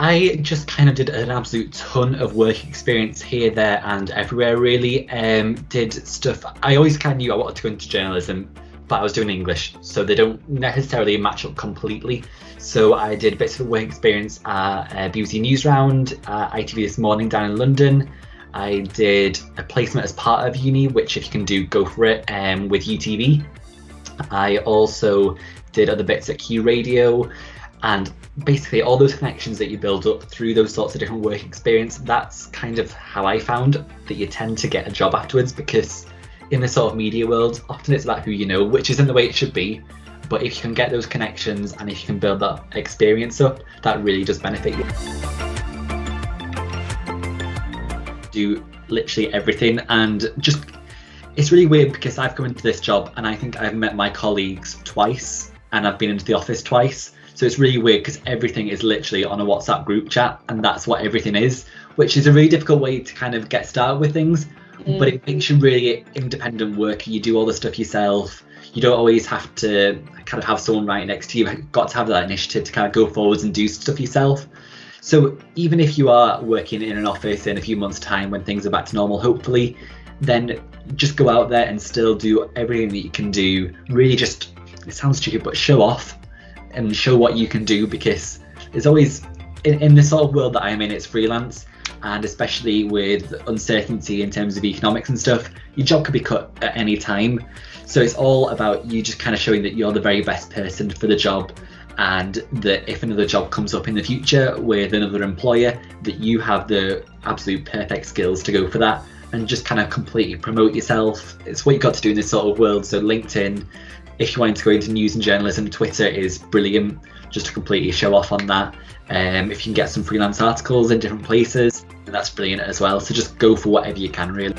I just kind of did an absolute ton of work experience here, there, and everywhere, really. Did stuff. I always kind of knew I wanted to go into journalism, but I was doing English, so they don't necessarily match up completely. So I did bits of work experience at BBC Newsround, ITV This Morning down in London. I did a placement as part of uni, which if you can do, go for it, with UTV. I also did other bits at Q Radio, and basically all those connections that you build up through those sorts of different work experience, that's kind of how I found that you tend to get a job afterwards, because in the sort of media world, often it's about who you know, which isn't the way it should be. But if you can get those connections and if you can build that experience up, that really does benefit you. Do literally everything, and just, it's really weird because I've come into this job and I think I've met my colleagues twice and I've been into the office twice. So it's really weird because everything is literally on a WhatsApp group chat, and that's what everything is, which is a really difficult way to kind of get started with things. But it makes you really independent worker. You do all the stuff yourself. You don't always have to kind of have someone right next to you. You've got to have that initiative to kind of go forwards and do stuff yourself. So even if you are working in an office in a few months' time when things are back to normal, hopefully, then just go out there and still do everything that you can do. Really just, it sounds stupid, but show off and show what you can do, because there's always, in the sort of world that I'm in, it's freelance. And especially with uncertainty in terms of economics and stuff, your job could be cut at any time. So it's all about you just kind of showing that you're the very best person for the job, and that if another job comes up in the future with another employer, that you have the absolute perfect skills to go for that, and just kind of completely promote yourself. It's what you've got to do in this sort of world. So LinkedIn, if you want to go into news and journalism, Twitter is brilliant just to completely show off on that. If you can get some freelance articles in different places, that's brilliant as well. So just go for whatever you can, really.